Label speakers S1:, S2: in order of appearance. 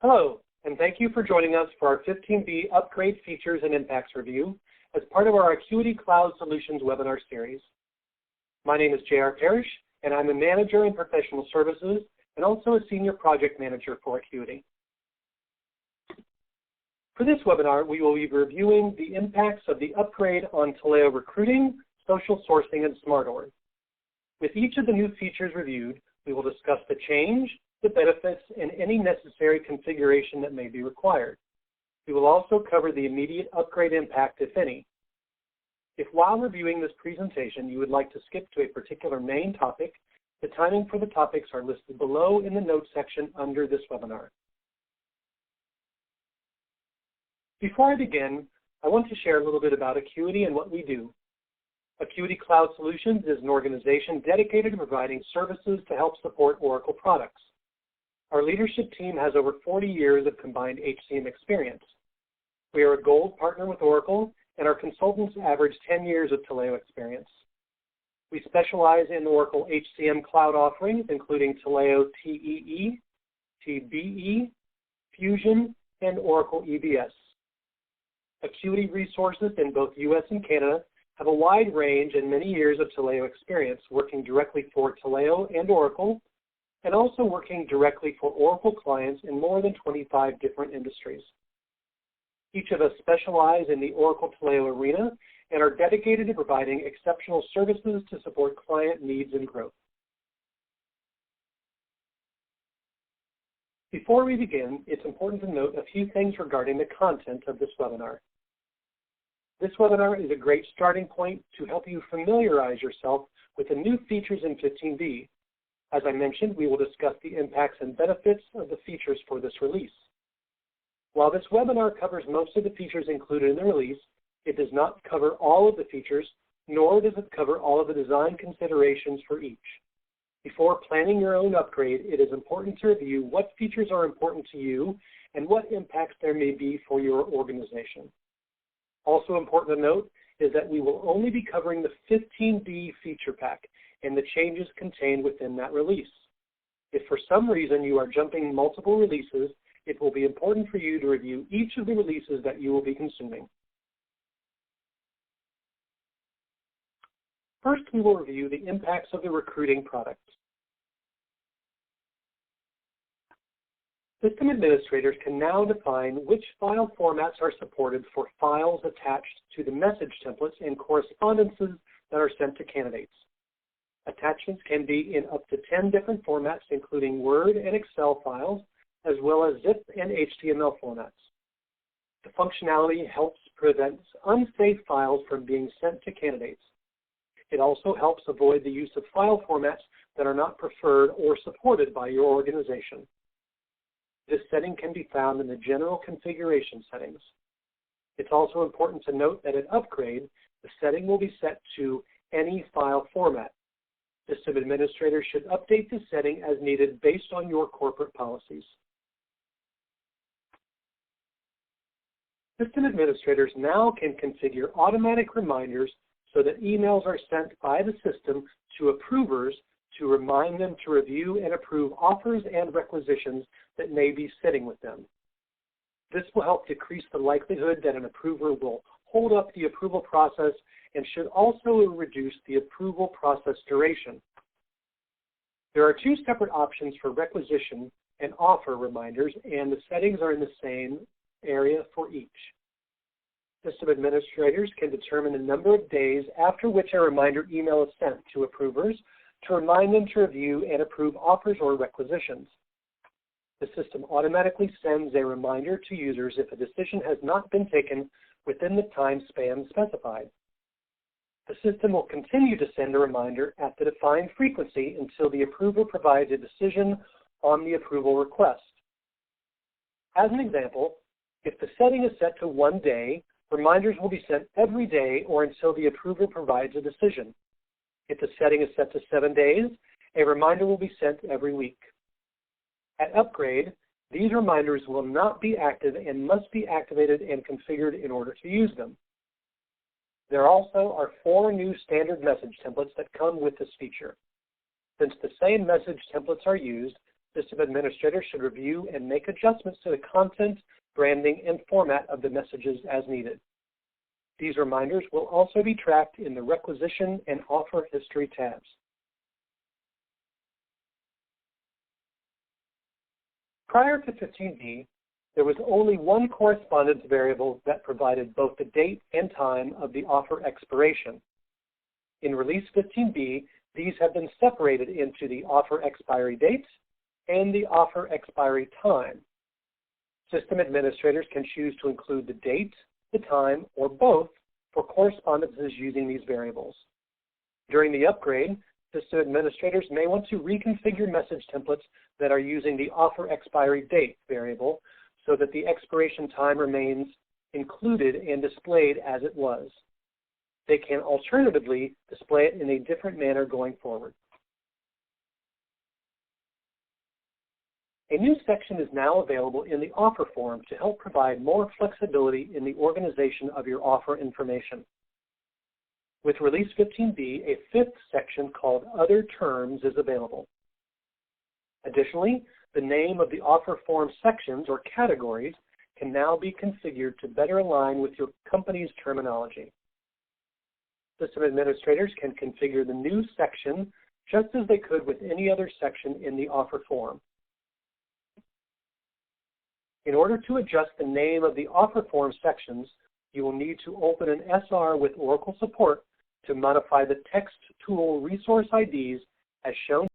S1: Hello, and thank you for joining us for our 15B Upgrade Features and Impacts Review as part of our Acuity Cloud Solutions webinar series. My name is J.R. Parrish, and I'm a manager in professional services and also a senior project manager for Acuity. For this webinar, we will be reviewing the impacts of the upgrade on Taleo Recruiting, Social Sourcing, and SmartOrg. With each of the new features reviewed, we will discuss the change, the benefits, and any necessary configuration that may be required. We will also cover the immediate upgrade impact, if any. If while reviewing this presentation you would like to skip to a particular main topic, the timing for the topics are listed below in the notes section under this webinar. Before I begin, I want to share a little bit about Acuity and what we do. Acuity Cloud Solutions is an organization dedicated to providing services to help support Oracle products. Our leadership team has over 40 years of combined HCM experience. We are a gold partner with Oracle, and our consultants average 10 years of Taleo experience. We specialize in Oracle HCM cloud offerings, including Taleo TEE, TBE, Fusion, and Oracle EBS. Acuity resources in both U.S. and Canada have a wide range and many years of Taleo experience working directly for Taleo and Oracle, and also working directly for Oracle clients in more than 25 different industries. Each of us specialize in the Oracle Taleo arena and are dedicated to providing exceptional services to support client needs and growth. Before we begin, it's important to note a few things regarding the content of this webinar. This webinar is a great starting point to help you familiarize yourself with the new features in 15B. As I mentioned, we will discuss the impacts and benefits of the features for this release. While this webinar covers most of the features included in the release, it does not cover all of the features, nor does it cover all of the design considerations for each. Before planning your own upgrade, it is important to review what features are important to you and what impacts there may be for your organization. Also important to note is that we will only be covering the 15B feature pack and the changes contained within that release. If for some reason you are jumping multiple releases, it will be important for you to review each of the releases that you will be consuming. First, we will review the impacts of the recruiting product. System administrators can now define which file formats are supported for files attached to the message templates and correspondences that are sent to candidates. Attachments can be in up to 10 different formats, including Word and Excel files, as well as zip and HTML formats. The functionality helps prevent unsafe files from being sent to candidates. It also helps avoid the use of file formats that are not preferred or supported by your organization. This setting can be found in the General Configuration settings. It's also important to note that at Upgrade, the setting will be set to any file format. System administrators should update this setting as needed based on your corporate policies. System administrators now can configure automatic reminders so that emails are sent by the system to approvers to remind them to review and approve offers and requisitions that may be sitting with them. This will help decrease the likelihood that an approver will hold up the approval process and should also reduce the approval process duration. There are two separate options for requisition and offer reminders, and the settings are in the same area for each. System administrators can determine the number of days after which a reminder email is sent to approvers to remind them to review and approve offers or requisitions. The system automatically sends a reminder to users if a decision has not been taken within the time span specified. The system will continue to send a reminder at the defined frequency until the approver provides a decision on the approval request. As an example, if the setting is set to 1 day, reminders will be sent every day or until the approver provides a decision. If the setting is set to 7 days, a reminder will be sent every week. At Upgrade, these reminders will not be active and must be activated and configured in order to use them. There also are 4 new standard message templates that come with this feature. Since the same message templates are used, System administrators should review and make adjustments to the content, branding, and format of the messages as needed. These reminders will also be tracked in the Requisition and Offer History tabs. Prior to 15B, there was only one correspondence variable that provided both the date and time of the offer expiration. In Release 15B, these have been separated into the offer expiry date and the offer expiry time. System administrators can choose to include the date, the time, or both for correspondences using these variables. During the upgrade, system administrators may want to reconfigure message templates that are using the offer expiry date variable so that the expiration time remains included and displayed as it was. They can alternatively display it in a different manner going forward. A new section is now available in the offer form to help provide more flexibility in the organization of your offer information. With Release 15B, a fifth section called Other Terms is available. Additionally, the name of the offer form sections or categories can now be configured to better align with your company's terminology. System administrators can configure the new section just as they could with any other section in the offer form. In order to adjust the name of the offer form sections, you will need to open an SR with Oracle support to modify the text tool resource IDs as shown